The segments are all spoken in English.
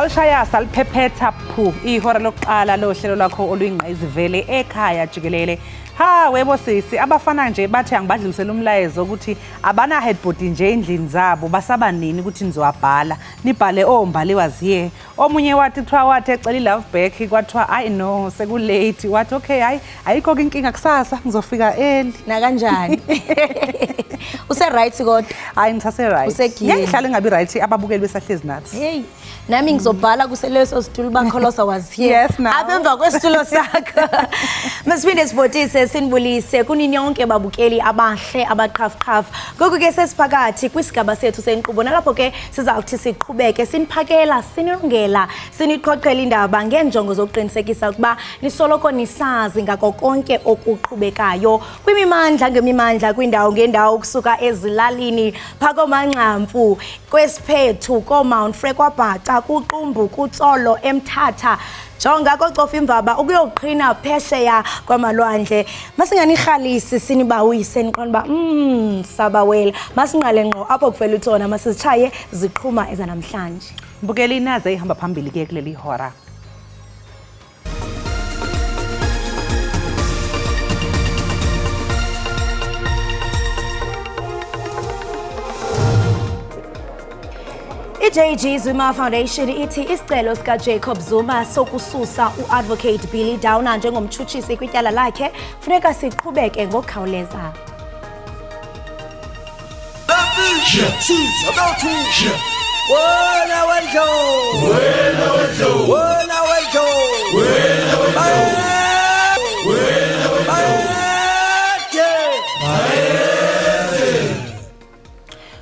Salishaya saliphephetha phu ihora lokuqala lohlelo lwakho oluyingqayizivele ekhaya Jikelele. Ha webo sisi abafana nje bathi angibadlulisela umlayezo ukuthi abana headboard nje endlini zabo basaba nini ukuthi nizowabhala nibhale ombali waziye omunye wathi kuthiwa wathi ecela love back kwathiwa I know seku late wathi okay hayi ayikho inkinga kusasa ngizofika early na kanjani use right kodwa hayi ngisase right usegiye ngihlale ngabi right ababukeli besahlezi nathi hey nami ngizobhala kuseleso situlo bakholosa waziye yes now apha emva kwesitulo sakho masifinde sivotise sinibulise kunini yonke babukeli abahle abaqhafuqhafu ngoku ke sesiphakathi kwisigaba sethu senkqubo nalapho ke sizawuthi siqhubeke siniphakela sinilungela siniqoqela indaba ngenjongo zokuqinisekisa ukuba nisoloko nisazi ngako konke okuqhubekayo kwimimandla ngemimandla kwindawo ngendawo ukusuka ezilalini phako manqamfu kwesiphethu ko Mount Frekwabhaca kuqumbu kutsolo eMthatha jonga kocofa imvaba ukuyoqhina phesheya kwamalwandle masinganirhalisi sinibawise niqonda ba sabawela masinqale ngqo apho kuvela uthona masizitshaye ziqhuma ezanamhlanje mbukeli naze ihamba phambili ke kuleli hora JG Zuma Foundation ithi isicelo sika Jacob Zuma sokususa uadvocate Billy Downer njengomtshutshisi kwityala lakhe funeka siqhubeke ngokukhawuleza.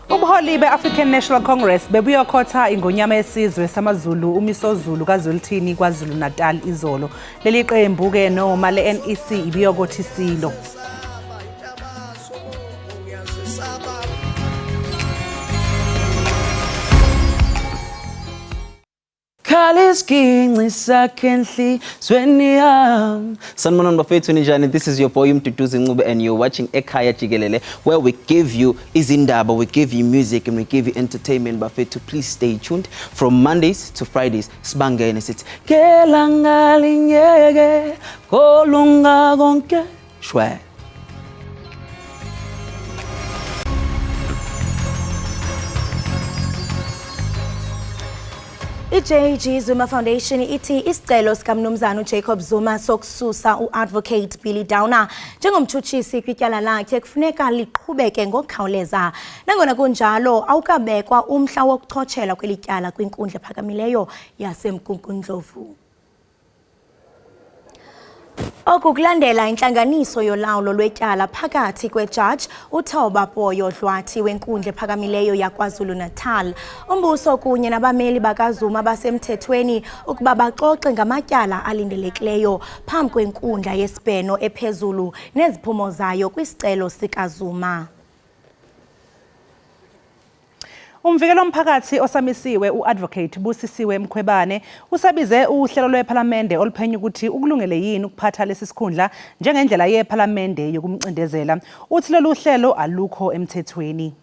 Ubuholi be-African National Congress bebuyokhotha ingonyama yesizwe samaZulu umisozulu kaZwelithini kwaZulu Natal izolo. Leli qembu ke noma le-NEC ibiyokothisilo. Sanmanon bafethu ninjani, this is your boy Mduduzi Ncube and you're watching Ekhaya Jikelele, where we give you Iindaba, we give you music and we give you entertainment. Bafethu, please stay tuned from Mondays to Fridays. Sibangene sithi kelangalinyeke kolunga konke shwe. JG Zuma Foundation ithi isicelo sikamnumzana uJacob Zuma sokususa uadvocate Billy Downer njengomtshutshisi kwityala lakhe kufuneka liqhubeke ngokukhawuleza. Nangona kunjalo awukabekwa umhla wokuchotshela kwelityala kwinkundla ephakamileyo yaseMkunkundlovu. Okukulandela intlanganiso yolawulo lwetyala phakathi kwejaji uThauba Boyo Dlwathi wenkundla ephakamileyo yaKwaZulu Natal, umbuso kunye nabameli bakaZuma basemthethweni ukuba baxoxe ngamatyala alindelekileyo phambi kwenkundla yesibheno ephezulu neziphumo zayo kwisicelo sikaZuma. Umvikelo womphakathi osamisiwe uadvocate Busisiwe Mkhwebane usabize uhlelo lwePhalamende oluphenya ukuthi ukulungele yini ukuphatha lesi sikhundla njengendlela yePhalamende yokumcindezela. Uthi lolu hlelo alukho emthethweni.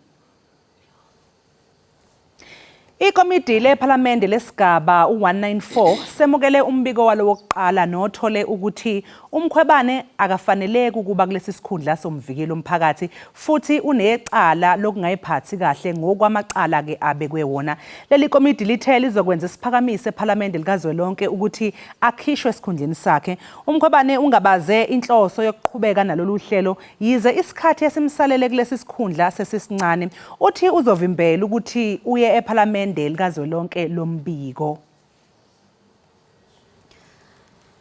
Ikomiti lePhalamende lesigaba u194 semukele umbiko walo wokuqala nothole ukuthi uMkhwebane akafaneleki ukuba kulesi sikhundla somvikelo womphakathi futhi unecala lokungayiphathi kahle ngokwamacala ke abekwe wona. Leli komiti lithe lizokwenza isiphakamiso ePhalamende likazwelonke ukuthi akhishwe esikhundleni sakhe. uMkhwebane ungabaze inhloso yokuqhubeka nalolu hlelo yize isikhathi esimsalele kulesi sikhundla sesisincane. Uthi uzovimbela ukuthi uye ePhalamende likazwelonke lombiko.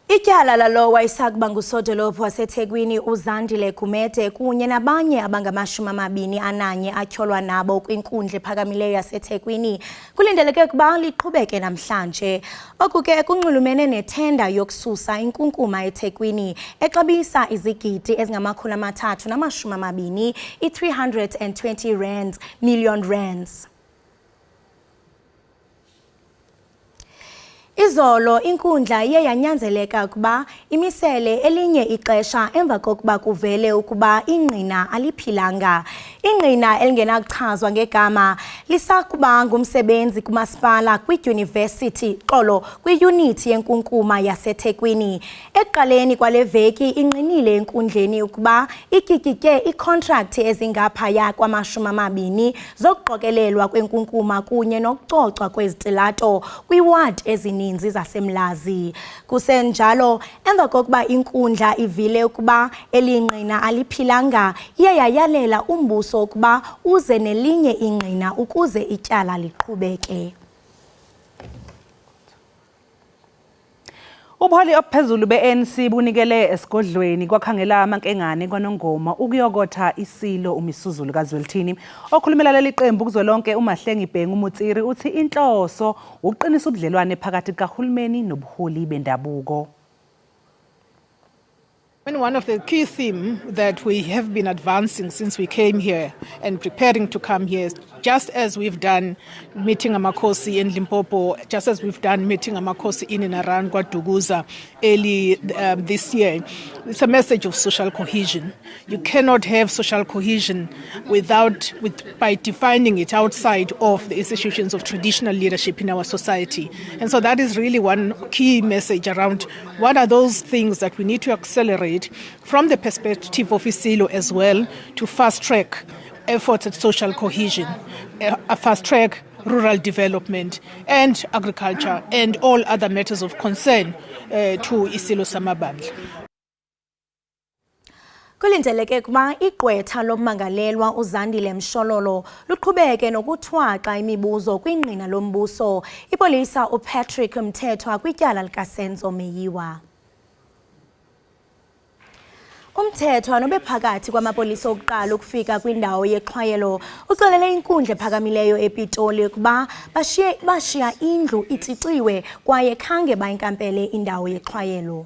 Ityala lalo wayesakuba ngusodolophu waseThekwini uZandile Gumede kunye nabanye abangama-21 atyholwa nabo kwinkundla ephakamileyo yaseThekwini kulindeleke ukuba liqhubeke namhlanje. Oku ke kunxulumene nethenda yokususa inkunkuma eThekwini exabisa izigidi ezingama-320 i-320 million rands. Izolo inkundla iye yanyanzeleka ukuba imisele elinye ixesha emva kokuba kuvele ukuba ingqina aliphilanga. Ingqina elingenakuchazwa ngegama lisakuba ngumsebenzi kumasipala kwidyunivesithi xolo kwiyunithi yenkunkuma yaseThekwini. Ekuqaleni kwale veki ingqinile enkundleni ukuba ityikitye iikontrakthi ezingaphaya kwama-20 zokuqokelelwa kwenkunkuma kunye nokucocwa kwezitilato kwiiwadi ezininzi zaseMlazi. Kusenjalo, emva kokuba inkundla ivile ukuba elingqina aliphilanga, iye yayalela umbuso ukuba uze nelinye ingqina ukuze ityala liqhubeke. Ubuholi ophezulu be-ANC bunikele esigodlweni kwakhangela amankengane kwaNongoma ukuyokotha isilo uMisuzulu kaZwelithini. Okhulumela leli qembu kuzwelonke uMahlengi Bhengu Mutsiri uthi inhloso uqinisa ubudlelwane phakathi kahulumeni nobuholi bendabuko. One of the key themes that we have been advancing since we came here and preparing to come here, just as we've done meeting Amakosi in Limpopo, just as we've done meeting Amakosi in and around Kwaduguza early this year, it's a message of social cohesion. You cannot have social cohesion by defining it outside of the institutions of traditional leadership in our society. And so that is really one key message around what are those things that we need to accelerate from the perspective of ISILO as well to fast-track efforts at social cohesion, a fast-track rural development and agriculture and all other matters of concern to ISILO Samabandla. Kulindeleke ukuba igqwetha lommangalelwa uZandile Mshololo luqhubeke nokuthwaxa imibuzo kwingqina lombuso. Ipolisa uPatrick Mthethwa kwityala likaSenzo Meyiwa. Umthethwa nobe phakathi kwamapolisa okuqala ukufika kwindawo yeXhwayelo uxelele inkundla ephakamileyo ePitoli ukuba bashiya indlu itsiciwe kwaye khange bayinkampele indawo yeXhwayelo.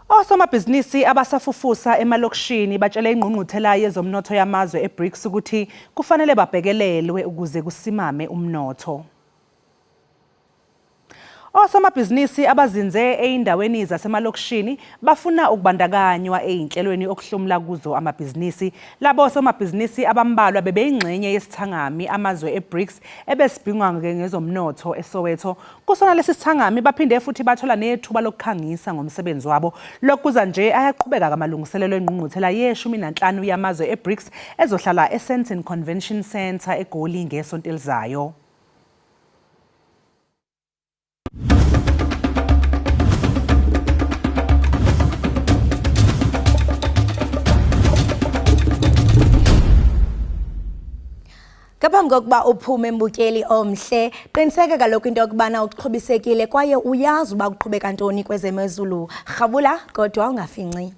Osomabhizinisi abasafufusa emalokishini batshele ingqungquthela yezomnotho yamazwe eBRICS ukuthi kufanele babhekelelwe ukuze kusimame umnotho. Osomabhizinisi abazinze eindaweni zasemalokishini bafuna ukubandakanywa einhlelweni okuhlomula kuzo amabhizinisi. Labo osomabhizinisi abambalwa bebeyingxenye yesithangami amazwe eBRICS ebesibhingwa ngezomnotho eSoweto. Kusona lesi sithangami baphinde futhi bathola nethuba lokukhangisa ngomsebenzi wabo. Lokuza nje ayaqhubeka kamalungiselelo engqungquthela ye-15 yamazwe eBRICS ezohlala eSenton Convention Center eGoli ngesonto elizayo. Ngaphambi kokuba uphume embukeli omhle, qiniseka kaloku into yokubana uxhobisekile kwaye uyazi uba kuqhubeka ntoni kwezemozulu. Rhabula kodwa ungafinci.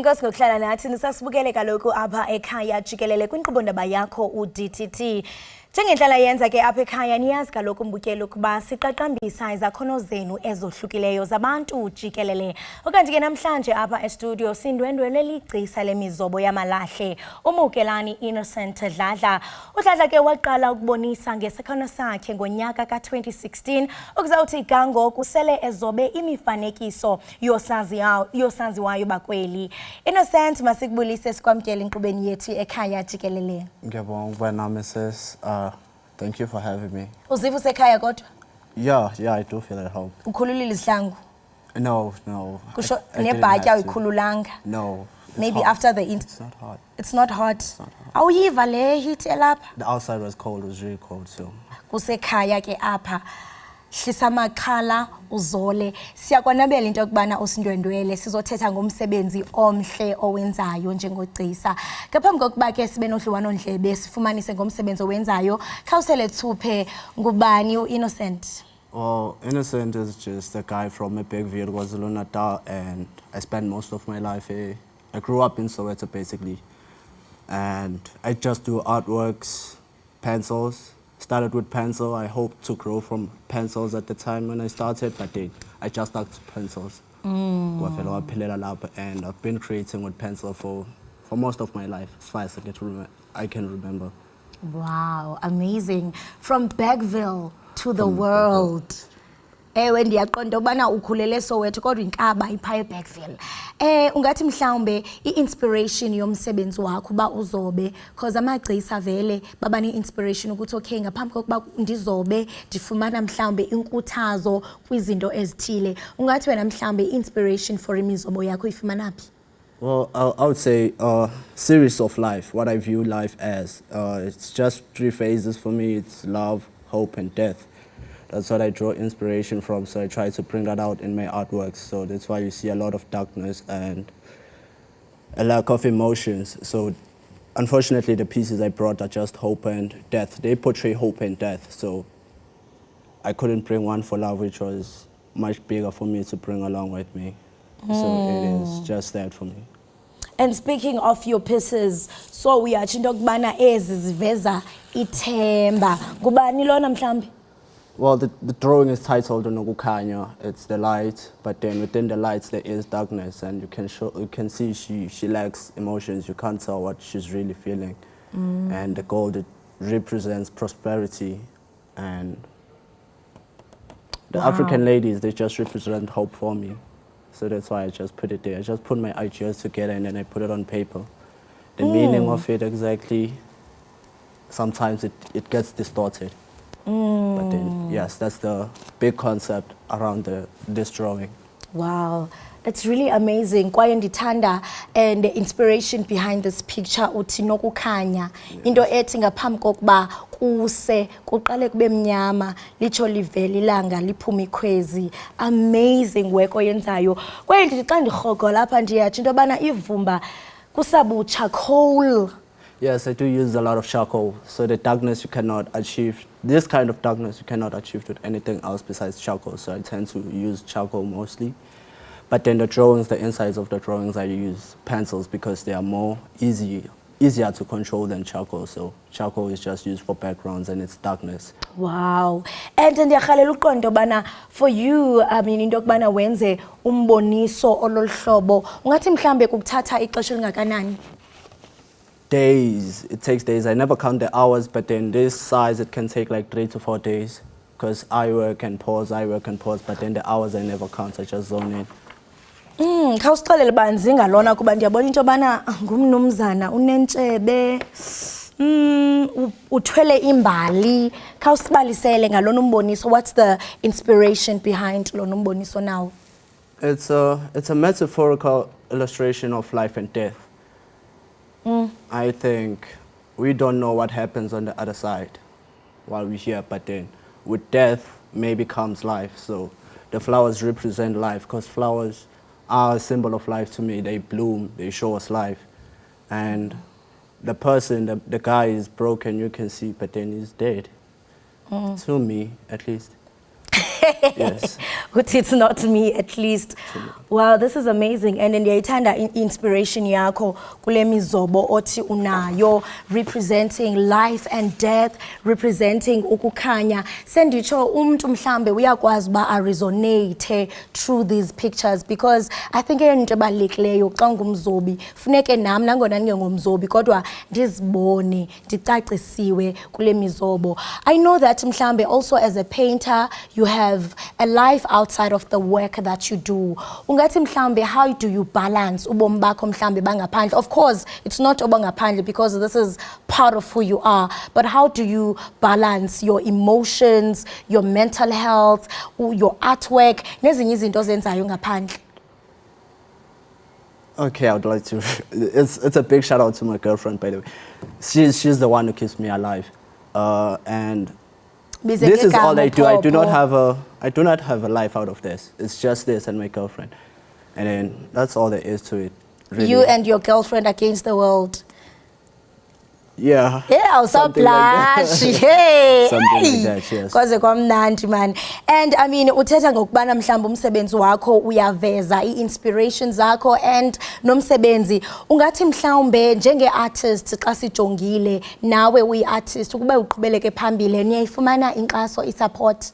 Enkosi ngokuhlala nathi nisasibukele kaloku apha ekhaya jikelele kwinkqubo ndaba yakho uDTT. Njengendlela yenza ke apha ekhaya niyazi kaloku mbukeli ukuba siqaqambisa izakhono zenu ezohlukileyo zabantu jikelele. Okanti ke namhlanje apha estudio sindwendwele ligcisa lemizobo yamalahle. Umukelani Innocent Dladla. uDladla ke waqala ukubonisa ngesakhono sakhe ngonyaka ka2016 okuzawuthi gango kusele ezobe imifanekiso yosaziwayo bakweli. Innocent masikubulise sikwamkele inkqubeni yethu ekhaya jikelele. Ngiyabonga nami sis. Thank you for having me. Uziva usekhaya kodwa? Yeah, I do feel at home. Ukhululile izihlangu? No. Kusho I didn't nebhatya have to. uyikhululanga? No. it's Maybe hot. after the It's not hot. It's not hot. Awuyiva le heat elapha? The outside was cold, it was really cold, so. Kusekhaya ke apha. Hlisa amakhala uzole. Siyakwanabela into yokubana usindwendwele sizothetha ngomsebenzi omhle owenzayo njengogcisa. Ngaphambi kokuba ke sibe nodliwano ndlebe sifumanise ngomsebenzi owenzayo, khawusele thuphe ngubani uInnocent. Well, Innocent is just a guy from a big village, KwaZulu-Natal, and I spent most of my life here. I grew up in Soweto, basically. And I just do artworks, pencils. Started with pencil. I hoped to grow from pencils at the time when I started, but then I just stuck to pencils. And I've been creating with pencil for most of my life, as far as I can remember. Wow, amazing. From Bergville to the world. Ewe ndiyaqonda ubana ukhulele Soweto kodwa inkaba iphaya eBergville. Ungathi mhlawumbe iinspiration yomsebenzi wakho ba uzobe because amagcisa vele baba ne-inspiration ukuthi okay ngaphambi kokuba ndizobe ndifumana mhlawumbe inkuthazo kwizinto ezithile. Ungathi wena mhlawumbe inspiration for imizobo yakho ifumana phi? Well, I would say series of life, what I view life as. It's just 3 phases for me. It's love, hope, and death. That's what I draw inspiration from, so I try to bring that out in my artworks. So that's why you see a lot of darkness and a lack of emotions. So unfortunately, the pieces I brought are just hope and death. They portray hope and death, so I couldn't bring one for love, which was much bigger for me to bring along with me. So it is just that for me. And speaking of your pieces, so we are chindokubana ezi ziveza ithemba. Ngubani lona mhlambi? Well, the drawing is titled Ukufumana. It's the light, but then within the lights there is darkness, and you can see she lacks emotions. You can't tell what she's really feeling. And the gold, it represents prosperity, and the African ladies, they just represent hope for me. So that's why I just put it there. I just put my ideas together and then I put it on paper. The meaning of it exactly, sometimes it gets distorted. But then, yes, that's the big concept around this drawing. Wow, it's really amazing. Kwaye ndithanda and the inspiration behind this picture uthi nokukhanya. Into ethi ngaphambi kokuba kuse kuqale kube mnyama litsho livele ilanga liphuma ikhwezi. Amazing work oyenzayo. Kwaye ndithi xa ndirhogo lapha ndiyathi into yobana ivumba kusabu charcoal. Yes, I do use a lot of charcoal. So the darkness you cannot achieve, this kind of darkness you cannot achieve with anything else besides charcoal. So I tend to use charcoal mostly. But then the drawings, the insides of the drawings, I use pencils because they are more easier to control than charcoal. So charcoal is just used for backgrounds and it's darkness. Wow. And ndiyakhalela uqondo bana for you into yokubana wenze umboniso ololuhlobo ungathi mhlambe kukuthatha ixesha elingakanani? Days. It takes days. I never count the hours, but then this size, it can take like 3 to 4 days because I work and pause, but then the hours I never count, I just zone in. Khawusixelele banzi ngalona kuba ndiyabona into bana ngumnumzana unentshebe uthwele imbali. Khawusibalisele ngalona umboniso. What's the inspiration behind lona umboniso now? It's a metaphorical illustration of life and death. I think we don't know what happens on the other side while we're here, but then with death maybe comes life. So the flowers represent life because flowers are a symbol of life to me. They bloom, they show us life. And the person, the guy is broken, you can see, but then he's dead. To me, at least. Yes. It's not me, at least. Wow, this is amazing. And then ndiyayithanda inspiration yakho kule mizobo othi unayo, representing life and death, representing ukukhanya. Senditsho umuntu mhlambe uyakwazi ba a resonate through these pictures, because I think into ebalulekileyo xa ungumzobi funeke nami nangona ngengomzobi kodwa ndizibone ndicacisiwe kule mizobo. I know that mhlambe also as a painter you have a life outside of the work that you do. Ungathi mhlambe, how do you balance ubomi bakho mhlambe bangaphandle? Of course it's not obangaphandle because this is part of who you are, but how do you balance your emotions, your mental health, your artwork nezinye izinto ozenzayo ngaphandle? Okay, I would like to. It's a big shout out to my girlfriend, by the way. She's the one who keeps me alive, and this is all I do. I do not have a life out of this. It's just this and my girlfriend, and then that's all there is to it. Really. You and your girlfriend against the world. Yeah. Yeah, something like blush. that. Hey. Something like that, yes. Kwaze kwamnandi man. And I mean uthetha ngokubana mhlawumbe umsebenzi wakho uyaveza i-inspirations zakho and nomsebenzi. Ungathi mhlawumbe njenge-artist xa sijongile nawe uyi-artist ukuba uqhubeleke phambili niyayifumana inkxaso, i-support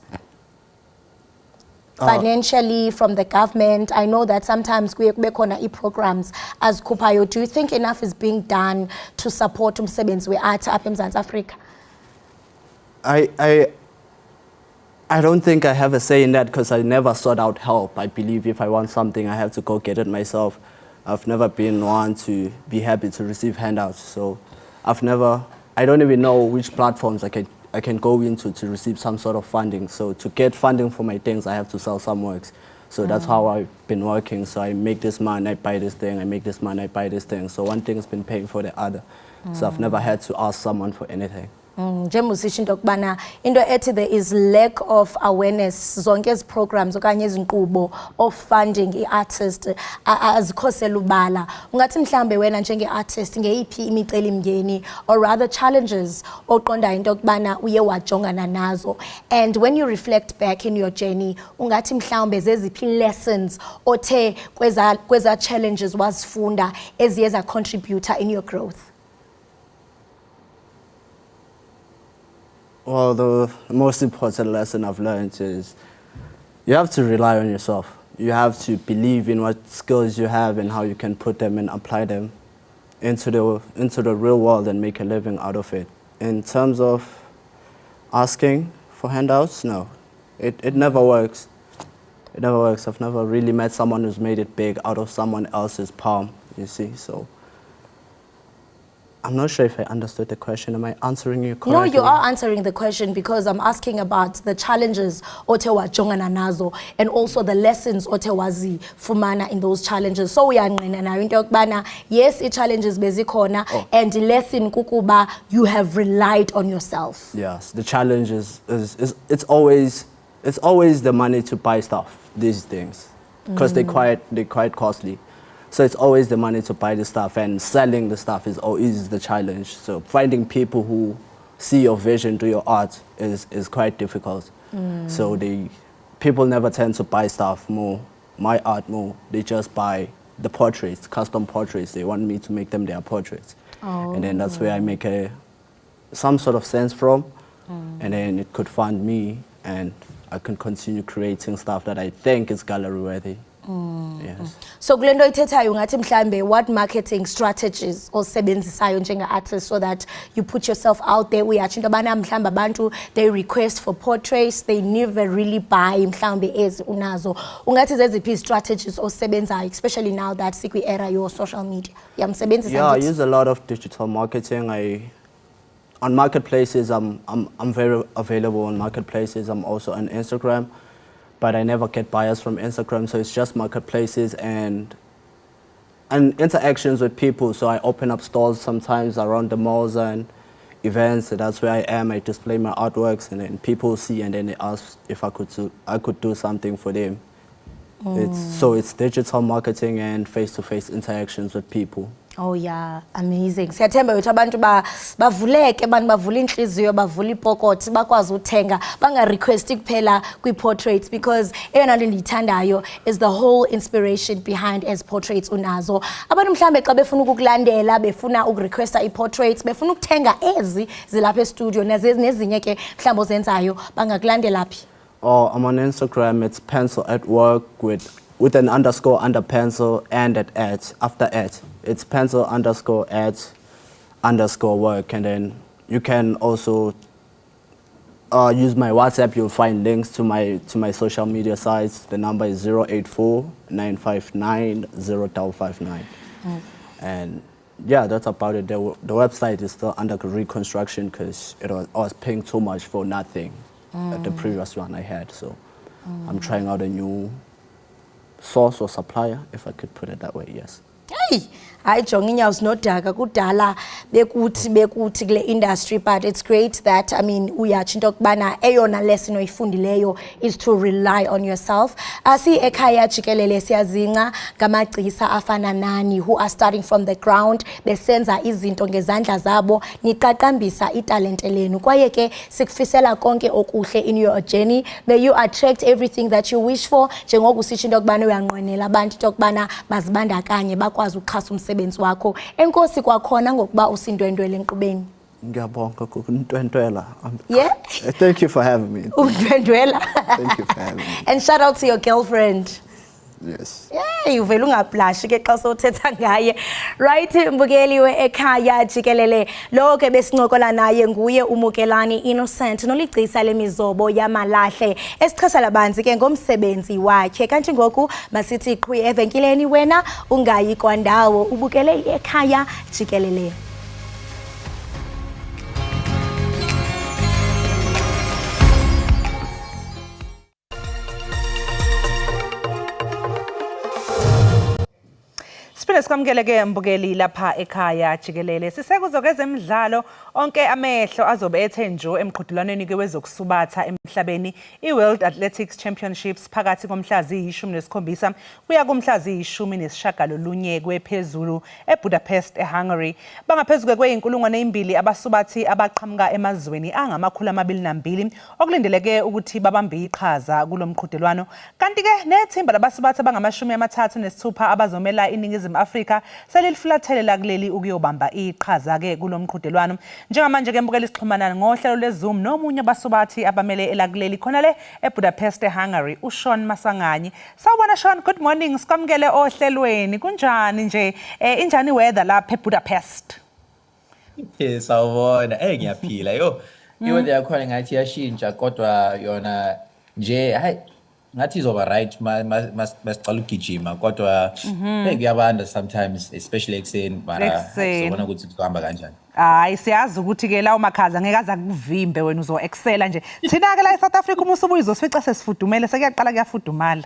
financially from the government? I know that sometimes kuye kube khona i-programs azikhuphayo. Do you think enough is being done to support umsebenzi we-art apha eMzantsi Afrika? I don't think I have a say in that because I never sought out help. I believe if I want something, I have to go get it myself. I've never been one to be happy to receive handouts. So I don't even know which platforms I can go into to receive some sort of funding. So to get funding for my things, I have to sell some works. So that's how I've been working. So I make this money, I buy this thing, I make this money, I buy this thing. So one thing has been paying for the other. So I've never had to ask someone for anything. Njengomusisho into yokubana into ethi there is lack of awareness zonke ezi programs okanye izinkqubo of funding i-artist azikhosela ubala. Ungathi mhlambe wena njenge-artist ngeyiphi imicelimngeni or rather challenges oqondayo into yokubana uye wajongana nazo, and when you reflect back in your journey ungathi mhlambe zeziphi lessons othe kweza challenges wazifunda eziye zacontributor in your growth? Well, the most important lesson I've learned is you have to rely on yourself. You have to believe in what skills you have and how you can put them and apply them into the real world and make a living out of it. In terms of asking for handouts, no, it never works. It never works. I've never really met someone who's made it big out of someone else's palm, you see, so. I'm not sure if I understood the question. Am I answering you correctly? No, you are answering the question because I'm asking about the challenges ote wajongana nazo and also the lessons ote wazifumana in those challenges. So uyangqina nayo into yokubana yes, challenges bezikhona and the lesson kukuba you have relied on yourself. Yes, the challenge is it's always the money to buy stuff, these things, because they're quite costly. So it's always the money to buy the stuff, and selling the stuff is always the challenge. So finding people who see your vision to your art is quite difficult. So people never tend to buy stuff more, my art more. They just buy the portraits, custom portraits. They want me to make them their portraits. And then that's where I make some sort of sense from. And then it could fund me, and I can continue creating stuff that I think is gallery worthy. Yes. So Glendo ithethayo ngathi mhlambe what marketing strategies osebenzisayo njenge-artist so that you put yourself out there? Uyatsho into yobana mhlambe abantu they request for portraits, they never really buy mhlambe ezi unazo. Ungathi zeziphi strategies osebenzayo, especially now that sikwi-era your social media? Yeah, I use a lot of digital marketing. On marketplaces, I'm very available on marketplaces. I'm also on Instagram. But I never get buyers from Instagram, so it's just marketplaces and interactions with people. So I open up stalls sometimes around the malls and events. So that's where I am. I display my artworks, and then people see, and then they ask if I could do something for them. It's digital marketing and face-to-face interactions with people. Oh yeah, amazing. Siyathemba ukuthi abantu bavuleke, abantu bavula inhliziyo, bavula ipokothi, bakwazi uthenga, banga request kuphela kwi-portraits, because eyona nto ndiyithandayo is the whole inspiration behind as portraits unazo. Abantu mhlambe xa befuna ukukulandela, befuna ukurequesta i-portraits, befuna ukuthenga ezi zilapha e-studio nezinye ke mhlambe ozenzayo, bangakulandela phi? Oh, I'm on Instagram. It's pencil at work with an underscore under pencil and at after at. It's pencil underscore at underscore work, and then you can also use my WhatsApp. You'll find links to my social media sites. The number is 084-959-0559. And yeah, that's about it. The website is still under reconstruction because I was paying too much for nothing at the previous one I had. So I'm trying out a new source or supplier, if I could put it that way, yes. Hey, hayi jonga inyawo zinodaka kudala bekuthi kule industry, but it's great that uyatsho into yokubana eyona lesson oyifundileyo is to rely on yourself. Ekhaya Jikelele siyazinga ngamagcisa afana nani who are starting from the ground, besenza izinto ngezandla zabo, niqaqambisa italente lenu, kwaye ke sikufisela konke okuhle in your journey. May you attract everything that you wish for, njengoku sitsho into yokubana uyanqwenela abantu into yokubana bazibandakanye bakwazi ukuxhasa umsebenzi wakho. Enkosi kwakhona ngokuba usindwendwele enkqubeni. Ngiyabonga ndwendwela. Yeah? Thank you for having me. Ndwendwela. Thank you for having me. And shout out to your girlfriend. Yes. Yeah, uvela ungablashi ke xa sothetha ngaye. Right, mbukeli Ekhaya Jikelele. Lo ke besincokola naye nguye uMukelani Innocent noligcisa lemizobo yamalahle. Esichasa labanzi ke ngomsebenzi wakhe. Kanti ngoku masithi qhwi evenkileni wena ungayi kwandawo, ubukele Ekhaya Jikelele. Siphinde sikwamukele mbukeli lapha Ekhaya Jikelele. Sisekuzo kwezemidlalo, onke amehlo azobe ethe njo emqhudelwaneni kwezokusubatha emhlabeni iWorld Athletics Championships phakathi komhla ziyi-17 kuya kumhla ziyi-19 kwephezulu eBudapest eHungary. Bangaphezulu kwe-2,000 abasubathi abaqhamuka emazweni angama-220 okulindeleke ukuthi babambe iqhaza kulomqhudelwano. Kanti ke nethimba labasubathi abangama-36 abazomela iNingizimu Afrika selilifulathele kuleli ukuyobamba iqhaza ke kulomqhudelwano. Njengamanje ke mbukela isixhumana ngohlelo leZoom nomunye abasubathi abamele elakuleli khona le eBudapest eHungary, uShawn Masanganyi. Sawubona Shawn, good morning. Sikwamukele ohlelweni. Kunjani nje? Injani weather lapha eBudapest? Sawubona. Ngiyaphila yo. Iweather yakhona ngathi yashintsha kodwa yona nje hayi ngathi izoba right masicala ukugijima kodwa kuyabanda sometimes, especially ekuseni, mara sizobona ukuthi kuhamba kanjani. Hayi siyazi ukuthi ke lawo makhaza ngeke aza kuvimbe wena uzo excela nje. Thina ke la eSouth Africa uma usubuya uzosifica sesifudumele sekuyaqala kuyafudumala.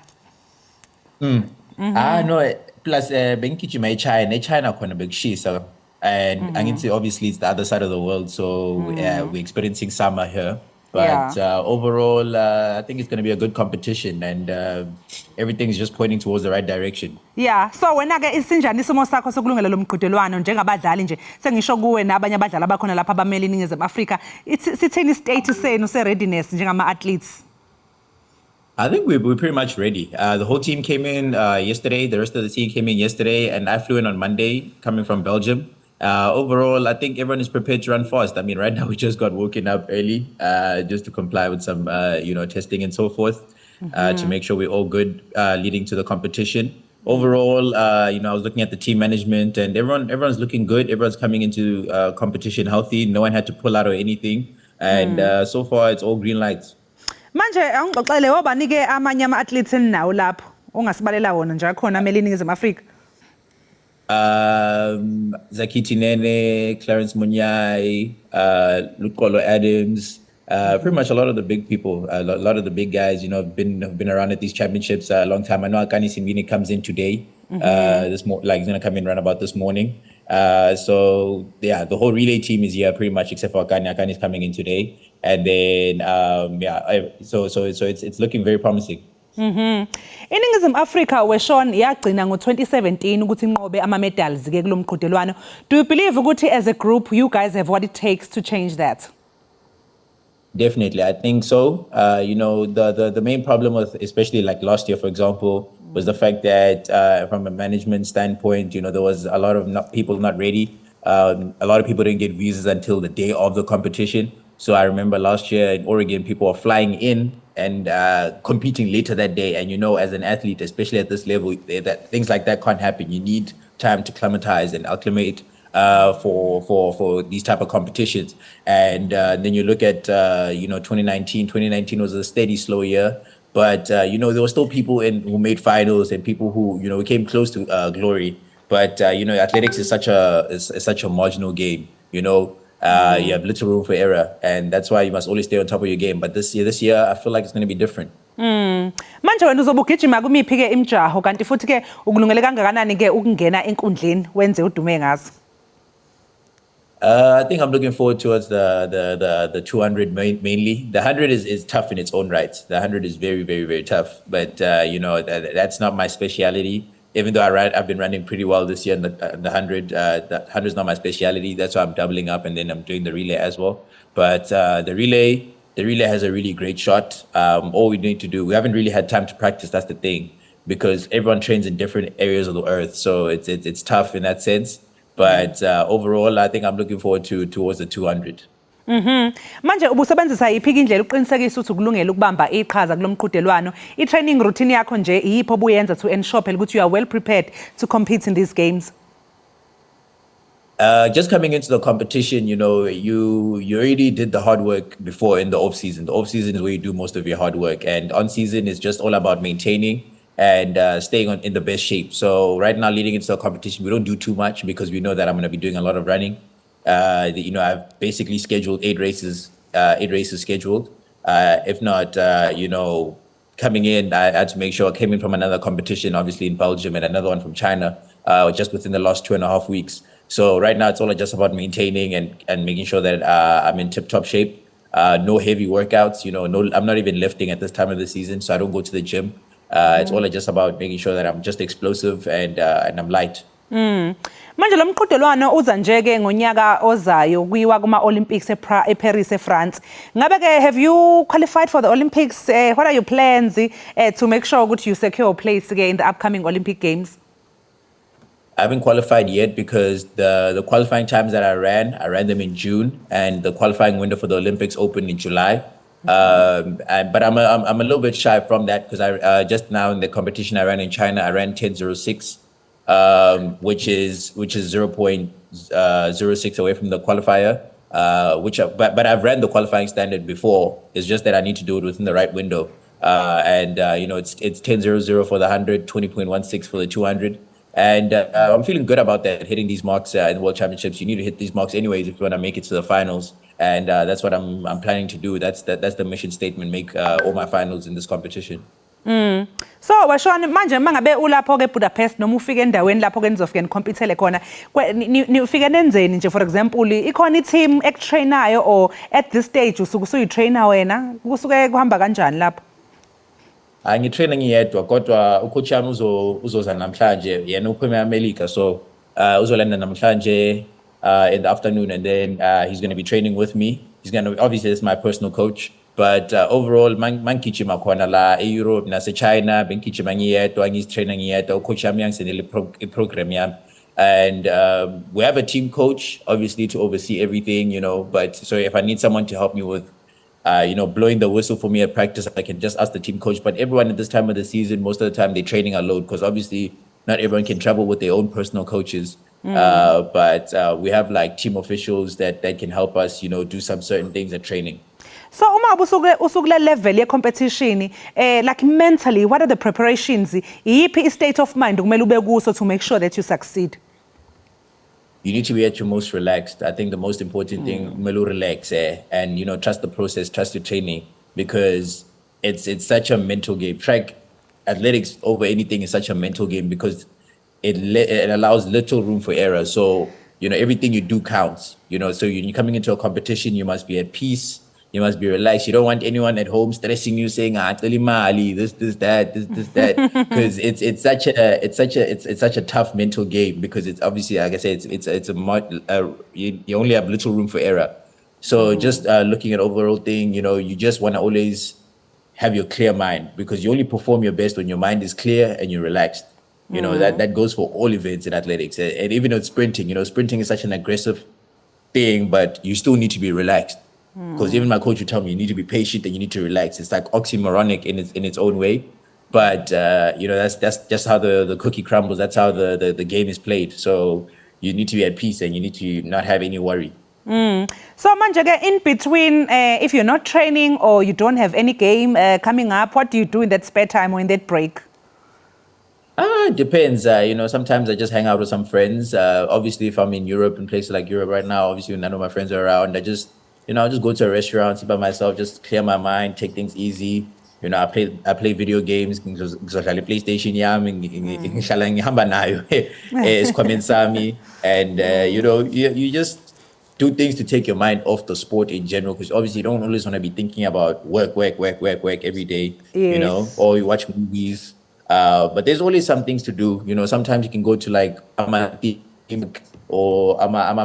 No, plus bengigijima eChina khona bekushisa, and angithi obviously it's the other side of the world, so we're experiencing summer here. But overall, I think it's going to be a good competition, and everything's just pointing towards the right direction. Yeah, so wena ke isinjani isimo sakho sokulungela lo mqhudelwano njengabadlali nje sengisho kuwe nabanye abadlali abakhona lapha abameli iNingizimu Afrika, sithini state senu se-readiness njengama athletes? I think we're pretty much ready. The whole team came in yesterday. The rest of the team came in yesterday, and I flew in on Monday, coming from Belgium. Overall, I think everyone is prepared to run fast. I mean, right now we just got woken up early just to comply with some, testing and so forth to make sure we're all good leading to the competition. Overall, I was looking at the team management, and everyone's looking good. Everyone's coming into competition healthy. No one had to pull out or anything, and so far it's all green lights. Manje angixoxele wabanike amanye ama-athletes eninawo lapho ongasibalela wona nje akhona amele iNingizimu Afrika. Zakiti Nene, Clarence Munyai, Lukolo Adams, pretty much a lot of the big people, a lot of the big guys, have been around at these championships a long time. I know Akani Simbini comes in today. He's gonna come in about this morning. So yeah, the whole relay team is here pretty much except for Akani. Akani is coming in today, and then so it's looking very promising. Iningizimu Afrika weshon yagcina ngo-2017 ukuthi inqobe ama-medals ke kulo mqhudelwano. Do you believe ukuthi as a group you guys have what it takes to change that? Definitely, I think so. The main problem with, especially like last year, for example, was the fact that from a management standpoint, there was a lot of people not ready. A lot of people didn't get visas until the day of the competition. So I remember last year in Oregon, people were flying in and competing later that day. And as an athlete, especially at this level, that things like that can't happen. You need time to acclimatize and acclimate for these type of competitions. And then you look at 2019. 2019 was a steady, slow year. But there were still people who made finals and people who came close to glory. But athletics is such a marginal game. You have little room for error, and that's why you must always stay on top of your game. But this year, I feel like it's going to be different. Manje wena uzobe ugijima kumiphi ke imjaho kanti futhi ke ukulungele kangakanani ke ukungena enkundleni wenze udume ngazo? I think I'm looking forward towards the 200 mainly. The 100 is tough in its own right. The 100 is very, very, very tough. But that's not my speciality. Even though I've been running pretty well this year in the 100. The 100 is not my speciality. That's why I'm doubling up, and then I'm doing the relay as well. But the relay has a really great shot. All we need to do, we haven't really had time to practice. That's the thing, because everyone trains in different areas of the earth, so it's tough in that sense. But overall, I think I'm looking forward towards the 200. Manje ubusebenzisa yiphi indlela uqinisekisa ukuthi ukulungela ukubamba iqhaza kulomqhudelwano? I-training routine yakho nje iyipho obuyenza to ensure phela ukuthi you are well prepared to compete in these games? Just coming into the competition, you already did the hard work before in the off season. The off season is where you do most of your hard work, and on season is just all about maintaining and staying in the best shape. So right now, leading into the competition, we don't do too much because we know that I'm going to be doing a lot of running. I've basically scheduled 8 races scheduled. If not, coming in, I had to make sure I came in from another competition, obviously in Belgium, and another one from China, just within the last 2.5 weeks. So right now, it's all just about maintaining and making sure that I'm in tip-top shape. No heavy workouts, I'm not even lifting at this time of the season, so I don't go to the gym. It's all just about making sure that I'm just explosive and I'm light. Manje lo mqhudelwano uza nje ke ngonyaka ozayo kuyiwa kuma-Olympics eParis eFrance. Ngabe ke have you qualified for the Olympics? What are your plans to make sure that you secure a place again in the upcoming Olympic Games? I haven't qualified yet because the qualifying times that I ran them in June, and the qualifying window for the Olympics opened in July. But I'm a little bit shy from that because I just now in the competition I ran in China, I ran 10:06, which is 0.06 away from the qualifier. But I've ran the qualifying standard before. It's just that I need to do it within the right window. It's 10:00 for the 100, 20.16 for the 200. And I'm feeling good about that, hitting these marks in the World Championships. You need to hit these marks anyways if you want to make it to the finals. And that's what I'm planning to do. That's the mission statement, make all my finals in this competition. So washona manje mangabe ulapho ke Budapest noma ufike endaweni lapho ke nizofike nicompetele khona nifike nenzeni nje, for example ikhona i-team ekutrainayo or at this stage usuke usuyi-trainer wena kusuke kuhamba kanjani lapho? Ngitraina ngiyedwa kodwa ucoach yami uzoza namhlanje, yena uphuma eAmerica, so uzolanda namhlanje in the afternoon, and then he's going to be training with me. Obviously this is my personal coach, but overall mangigijima khona la eEurope nase-China, bengigijima ngiyedwa, ngizitraina ngiyedwa, ucoach yami yangisendele iprogram yami. And we have a team coach, obviously, to oversee everything, but so if I need someone to help me with blowing the whistle for me at practice, I can just ask the team coach. But everyone at this time of the season, most of the time, they're training alone because obviously not everyone can travel with their own personal coaches. But we have like team officials that can help us, do some certain things at training. So uma usukule level ye competition, like mentally, what are the preparations? Yiphi state of mind kumele ube kuso to make sure that you succeed? You need to be at your most relaxed. I think the most important thing, melu relax, and trust the process, trust your training, because it's such a mental game. Track athletics over anything is such a mental game because it allows little room for error. So everything you do counts. So you're coming into a competition, you must be at peace. You must be relaxed. You don't want anyone at home stressing you, saying, "Mali, this, that," because it's such a tough mental game, because it's obviously, like I said, you only have little room for error. So just looking at overall thing, you just want to always have your clear mind, because you only perform your best when your mind is clear and you're relaxed. That goes for all events in athletics, and even with sprinting. Sprinting is such an aggressive thing, but you still need to be relaxed. Because even my coach would tell me, you need to be patient and you need to relax. It's like oxymoronic in its own way, but that's just how the cookie crumbles. That's how the game is played. So you need to be at peace and you need to not have any worry. So manje in between, if you're not training or you don't have any game coming up, what do you do in that spare time or in that break? It depends. Sometimes I just hang out with some friends. Obviously, if I'm in Europe, in places like Europe right now, obviously none of my friends are around, I'll just go to a restaurant, sit by myself, just clear my mind, take things easy. I play video games. Ngizodlala PlayStation yami, ngihlala ngihamba nayo esikhwameni sami, and you just do things to take your mind off the sport in general, because obviously you don't always want to be thinking about work every day. Yes. Or you watch movies. But there's always some things to do. Sometimes you can go to like or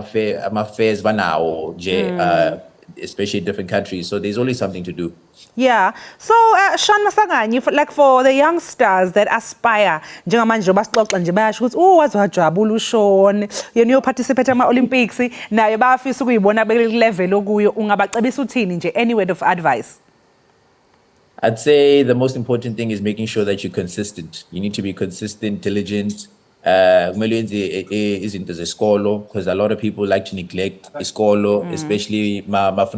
fairs or especially in different countries. So there's always something to do. Yeah. So, Sean Masanganyi, like for the youngsters that aspire, njengamanje basixoxa nje bayasho ukuthi wazwajabula uSean, yena uparticipate ama-Olympics, naye bayafisa ukuyibona level okuyo, ungabacebisa uthini nje, any word of advice? I'd say the most important thing is making sure that you're consistent. You need to be consistent, diligent. Izinto zesikolo, because a lot of people like to neglect isikolo, especially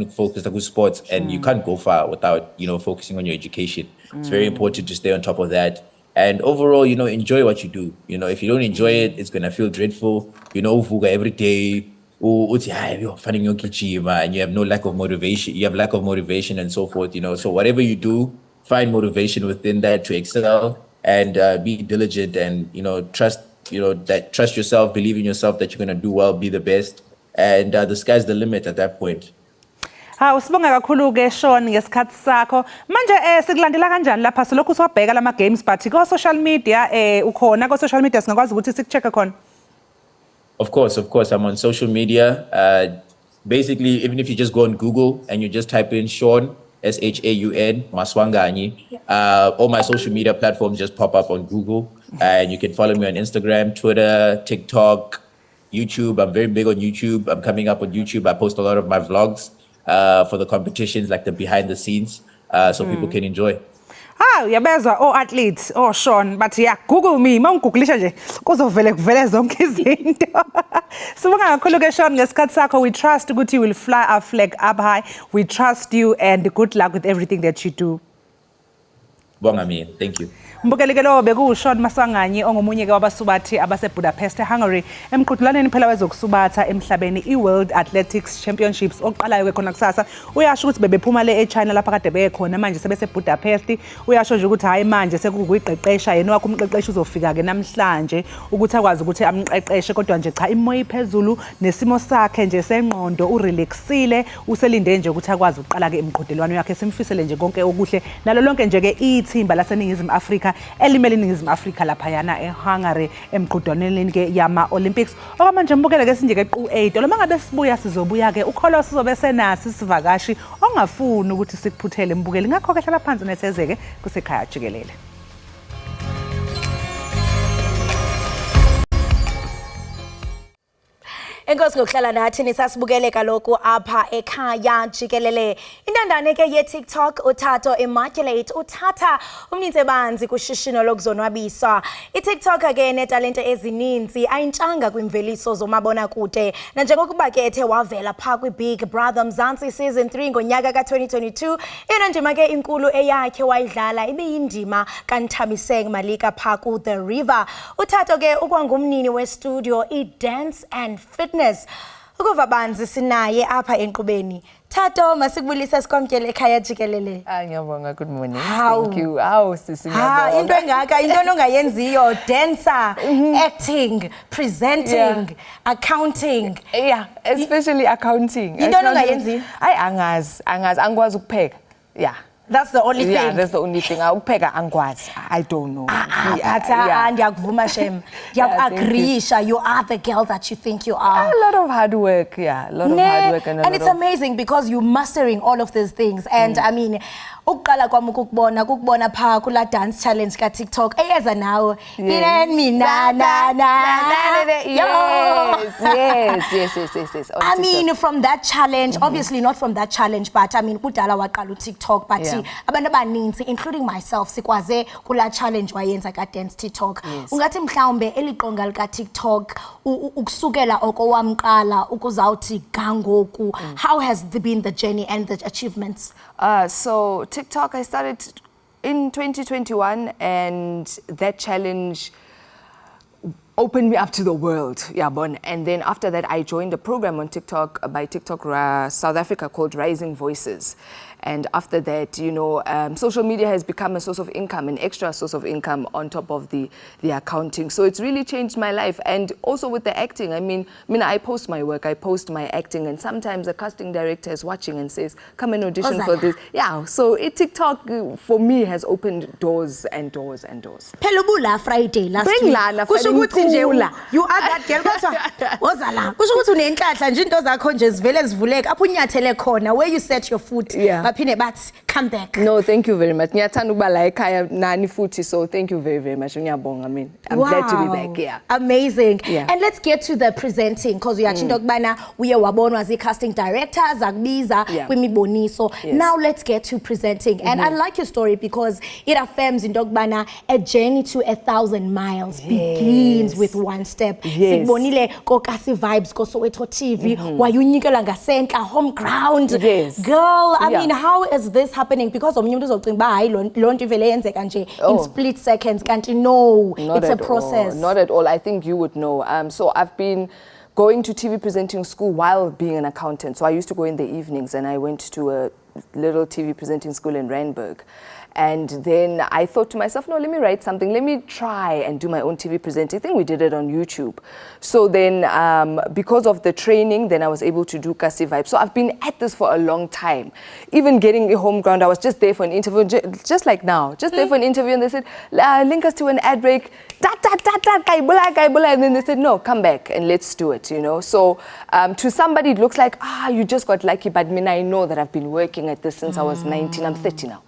focused on sports, and you can't go far without focusing on your education. It's very important to stay on top of that, and overall enjoy what you do. If you don't enjoy it, it's gonna feel dreadful. Uvuka every day, and you have no lack of motivation. You have lack of motivation and so forth. So whatever you do, find motivation within that to excel, and be diligent, and trust yourself, believe in yourself that you're going to do well, be the best, and the sky's the limit at that point. Usibonga kakhulu-ke Sean ngesikhathi sakho. Manje sikulandela kanjani lapha silokhu siwabheka lama games, but ko-social media ukhona ko-social media singakwazi ukuthi sikucheck khona? Of course, I'm on social media. Basically, even if you just go on Google and you just type in Sean, Shaun Maswanganyi, all my social media platforms just pop up on Google, and you can follow me on Instagram, Twitter, TikTok, YouTube. I'm very big on YouTube. I'm coming up on YouTube. I post a lot of my vlogs for the competitions, like the behind the scenes, so people can enjoy. Uyabezwa athletes, Sean, but Google me, mawungiguglisha nje kuzovele kuvele zonke izinto. Sibonga kakhulu-ke Sean ngesikhathi sakho. We trust ukuthi you will fly our flag up high. We trust you, and good luck with everything that you do. Bonga mi, thank you. Mbukeli-ke lo bekuSean Masanganyi ongomunye-ke wabasubathi abase-Budapest, Hungary, emqhudelaneni phela wezokusubatha emhlabeni i-World Athletics Championships oqalayo-ke khona kusasa. Uyasho ukuthi bebephuma le eChina lapha kade bekhona, manje sebese-Budapest. Uyasho nje ukuthi hayi manje sekukuyiqeqesha, yena wakho umqeqeshi uzofika-ke namhlanje ukuthi akwazi ukuthi amqeqeshe, kodwa nje cha imoya iphezulu nesimo sakhe nje sengqondo, urelaxile, uselinde nje ukuthi akwazi ukuqala-ke emqhudelwano yakhe. Simfisele nje konke okuhle nalo lonke nje-ke ithimba laseNingizimu Afrika elimele iNingizimu Afrika laphayana eHungary emqhudelwaneni-ke yama-Olympics. Okwamanje mbukele-ke sinje-ke qu-8 lo mangabe sibuya sizobuya-ke ukholo sizobe senasi isivakashi ongafuni ukuthi sikuphuthele mbukeli. Ngakho-ke hlala phansi nethezeke kusekhaya jikelele. Enkosi ngokuhlala nathi nisasibukele kaloku apha ekhaya jikelele. Intandane ke ye-TikTok uthatho immaculate uthatha umninsebanzi kushishino lokuzonwabisa. I-TikTok ke netalente ezininzi ayintshanga kwimveliso zomabona kude. Nanjengokuba ke ethe wavela pha kwi-Big Brother Mzansi season 3 ngonyaka ka-2022, yena ndima ke inkulu eyakhe wayidlala ibiyindima kaNthabiseng Malika pha ku The River. Uthatho ke ukwangumnini we-studio i-Dance and Fitness. Ukuva banzi sinaye apha enkqubeni. Thato masikubulise sikwamkele ekhaya Jikelele. Ngiyabonga, good morning. How? Thank you. Aw sisi ngiyabonga. Into engaka, into onongayenziyo, dancer, acting, presenting, accounting. Yeah, especially accounting. Into onongayenziyo? Angazi angikwazi ukupheka. Yeah. That's the only thing. Yeah, that's the only thing. Ukupheka angikwazi. I don't know. Ndiyakuvuma Shem. Ndiyakugreeisha, you are the girl that you think you are. A lot of hard work, yeah. A lot of hard work and it's amazing because you're mastering all of these things. And I mean, ukuqala kwami ukukubona pha kula dance challenge ka TikTok. Eyeza nawe. Mina yes. I mean, from that challenge, obviously not from that challenge, but I mean, kudala waqala TikTok, but abantu abaninzi including myself sikwaze kula challenge wayenza ka dance TikTok. Ungathi mhlawumbe eliqonga lika TikTok ukusukela okowamqala ukuzawuthi gangoku. How has been the journey and the achievements? So TikTok, I started in 2021, and that challenge opened me up to the world, and then after that I joined a program on TikTok by TikTok South Africa called Rising Voices. And after that, you know, social media has become a source of income, an extra source of income on top of the accounting. So it's really changed my life. And also with the acting, I mean, I post my work, I post my acting, and sometimes a casting director is watching and says, come and audition for this. Yeah, so TikTok for me has opened doors and doors and doors. Pelubula Friday last week. You are that girl. Ozala. Kushukuthi unenhlanhla nje into zakho nje zivele zivuleka apho unyathele khona where you set your foot. But come back. No, thank you very much. Ngiyathanda ukuba la ekhaya nani futhi, so thank you very, very much. Ngiyabonga. I mean, I'm glad to be back. Yeah. Amazing. Yeah. And let's get to the presenting because we actually ukubana uye wabonwa zi casting directors akubiza kwimiboniso. Now let's get to presenting. And I like your story because it affirms into ukubana a journey to 1,000 miles begins with one step. Sikubonile kokasi vibes ko Soweto TV wayunyikela ngasentla home ground. Girl, I mean, how is this happening? Because omunye umuntu uzocinga ba hayi lonto ivele yenzeka nje in split seconds. Can't you know? It's a process. Not at all. I think you would know. So I've been going to TV presenting school while being an accountant. So I used to go in the evenings, and I went to a little TV presenting school in Randburg. And then I thought to myself, no, let me write something. Let me try and do my own TV presenting. I think we did it on YouTube. So then because of the training, then I was able to do Kasi Vibe. So I've been at this for a long time. Even getting a home ground, I was just there for an interview, just like now. Just there for an interview, and they said, link us to an ad break. And then they said, no, come back and let's do it, you know. So to somebody, it looks like, you just got lucky. But I know that I've been working at this since I was 19. I'm 30 now.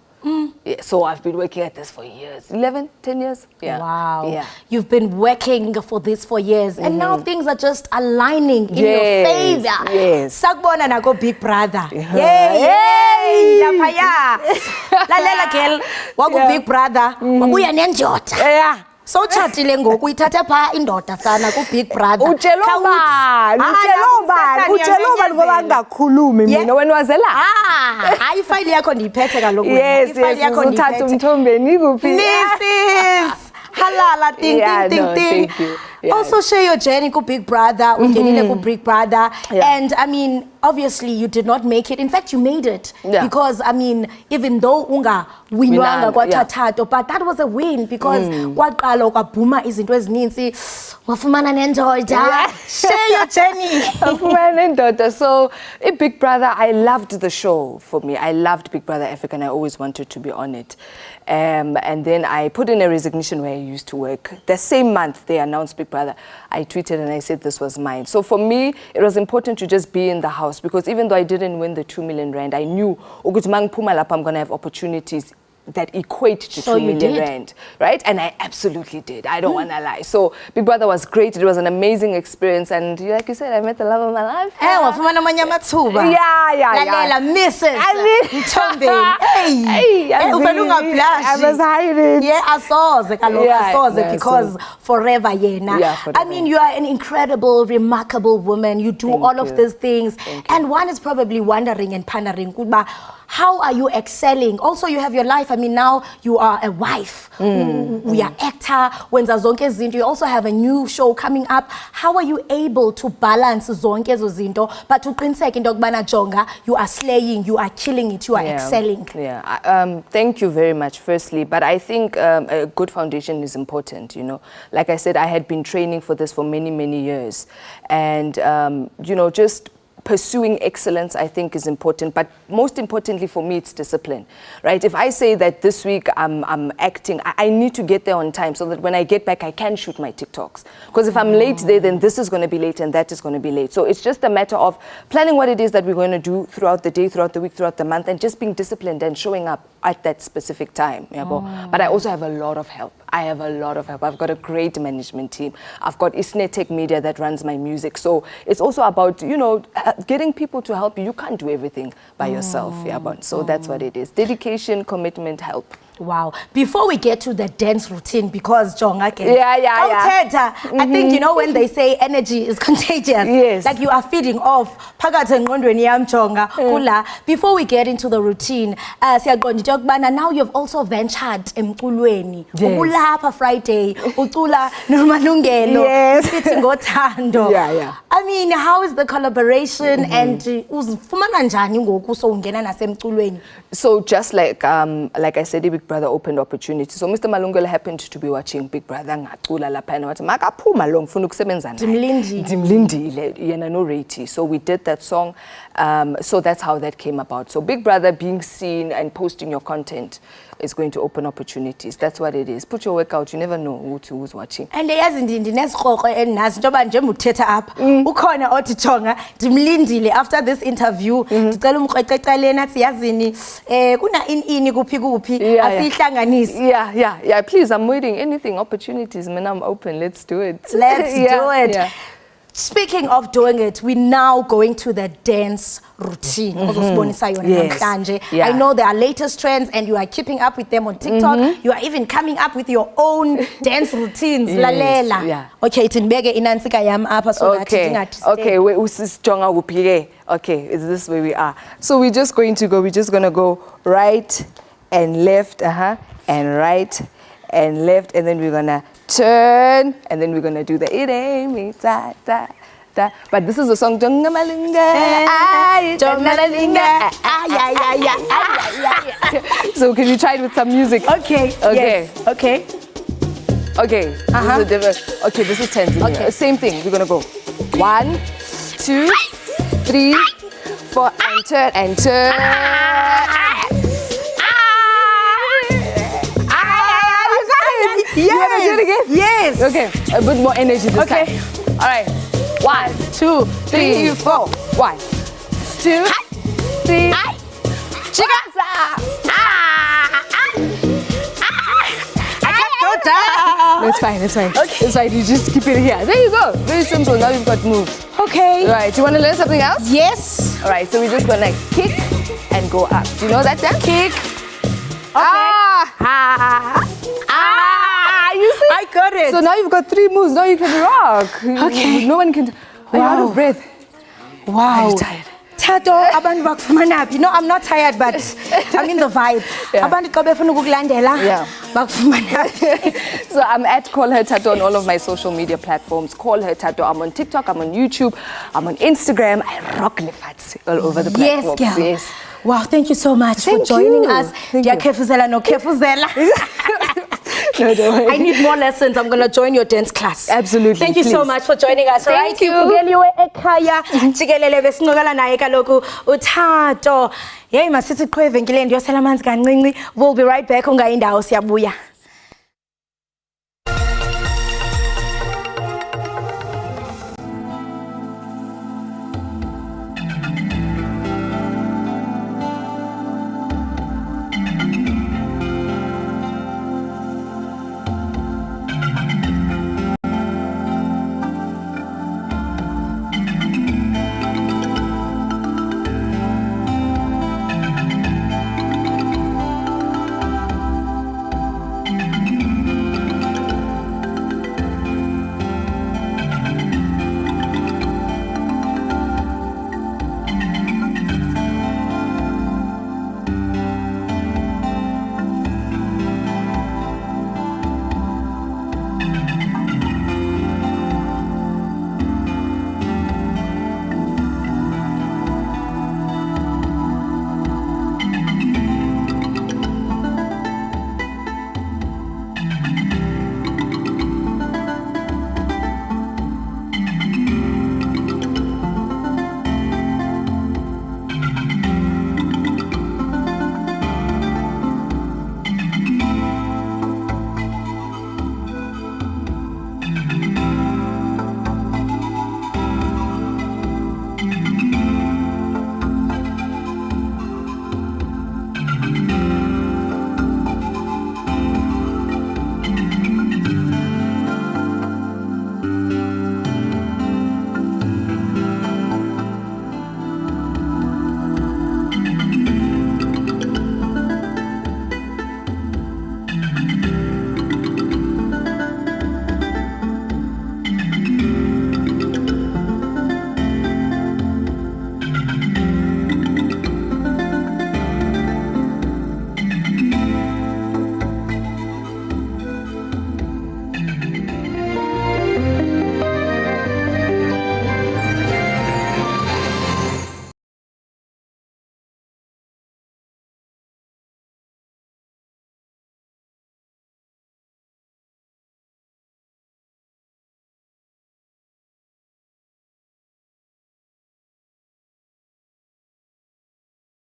Yeah, so I've been working at this for years. 11, 10 years. Yeah. Wow. Yeah. You've been working for this for years. And now things are just aligning in your favor. Yes. Sagbona na go Big Brother. Yay! Lapaya. Lalela girl. Wago Big Brother. Wabuya nenjota. Yeah. So chatile ngoku ithatha pha indoda sana ku Big Brother. Utshelo bani ngoba ngakhulumi mina wena wazela. Hayi ifile yakho ndiyiphethe kaloku. Yes, uthatha umthombeni kuphi. Mrs. Halala ding ding ding. Thank you. Also share your journey ku Big Brother, ungenile ku Big Brother. And I mean, obviously you did not make it. In fact, you made it. Because I mean, even though unga winwanga kwathathatho, but that was a win because kwaqala kwabhuma izinto ezininzi. Wafumana nendoda. Share your journey. Wafumana nendoda. So, Big Brother, I loved the show for me. I loved Big Brother Africa, and I always wanted to be on it. And then I put in a resignation where I used to work. The same month they announced Big Brother, I tweeted and I said this was mine. So for me, it was important to just be in the house because even though I didn't win the 2 million rand, I knew I'm going to have opportunities that equate to 2 million rand, right? And I absolutely did. I don't want to lie. So Big Brother was great. It was an amazing experience. And like you said, I met the love of my life. Yeah. Mrs. I was hiding. Yeah, I saw it because forever, I mean, you are an incredible, remarkable woman. You do all of these things. And one is probably wondering and pondering, how are you excelling? Also, you have your life. I mean, now you are a wife. We are actor. Wenza zonke zinto. You also have a new show coming up. How are you able to balance zonke ezo zinto? But to qiniseka into yokubana Jonga, you are slaying, you are killing it, you are excelling. Yeah. Thank you very much, firstly. But I think a good foundation is important, you know. Like I said, I had been training for this for many, many years. And, you know, just pursuing excellence, I think, is important. But most importantly for me, it's discipline, right? If I say that this week I'm acting, I need to get there on time so that when I get back, I can shoot my TikToks. Because if I'm late there, then this is going to be late and that is going to be late. So it's just a matter of planning what it is that we're going to do throughout the day, throughout the week, throughout the month, and just being disciplined and showing up at that specific time. But I also have a lot of help. I've got a great management team. I've got Isne Tech Media that runs my music. So it's also about, you know, getting people to help you. You can't do everything by yourself. So that's what it is. Dedication, commitment, help. Wow. Before we get to the dance routine, because Jonga, I think, you know, when they say energy is contagious, yes. Like you are feeding off. Before we get into the routine, now you've also ventured emculweni. Ulapha Friday, ucula nomalungelo, sitting ngothando. I mean, how is the collaboration and uzifumana njani ngoku so ungena nasemculweni? So just like I said, Big Brother opened opportunity. So Mr. Malungelo happened to be watching Big Brother ngacula lapha and wathi makaphuma lo ngifuna ukusebenza naye. Ndimlindile yena no rate. So we did that song. So that's how that came about. So Big Brother being seen and posting your content is going to open opportunities. That's what it is. Put your work out. You never know who's watching. And yazi ndinesikroqo enazi njoba nje muthetha apha ukhona othi Jonga ndimlindile after this interview ndicela umqeqeqeleni athi yazini kuna ini kuphi asihlanganise. Yeah, please, I'm waiting. Anything, opportunities, man, I'm open. Let's do it. Let's do it. Yeah. Speaking of doing it, we're now going to the dance routine. I know there are latest trends and you are keeping up with them on TikTok. You are even coming up with your own dance routines. Lalela. Yeah. Okay, it's in bege inansika yam apa so that okay, we Jonga upige. Okay, is this where we are? So we're just going to go right and left, and right and left, and then we're gonna turn, and then we're gonna do the it ain't me da da da. But this is a song Jonga Malunga. So can you try it with some music? Okay. Yes. Okay. This is a different. Okay, this is 10. Okay. Same thing. We're gonna go 1, 2, 3, 4, and turn and turn. Yes. You wanna do it again? Yes. Okay. A bit more energy this time. All right. 1, 2, 3, 4. 1, 2, 3. Chiganza. That's fine. Okay. That's fine. You just keep it here. There you go. Very simple. Now you've got moves. Okay. All right. Do you want to learn something else? Yes. All right. So we're just gonna kick and go up. Do you know that dance? Kick. Okay. You see? I got it. So now you've got 3 moves. Now you can rock. Okay. No one can. Are you out of breath? Wow. Are you tired? Tato, abantu bakufumana. You know, I'm not tired, but I'm in the vibe. Abantu xa befuna ukukulandela. Bakufumana. So I'm at Call Her Tato on all of my social media platforms. Call Her Tato. I'm on TikTok. I'm on YouTube. I'm on Instagram. I rock lifats all over the platforms. Yes, girl. Yes. Wow, thank you so much for joining us. Dear Kefuzela, no Kefuzela. No, don't worry. I need more lessons. I'm going to join your dance class. Absolutely. Thank you so much for joining us. Thank you. Ekhaya, Jikelele besinqokela naye kaloku uThato. Hey masithi qhwe evenkileni ndiyosela amanzi kancinci. We'll be right back. Ungayindawo siyabuya.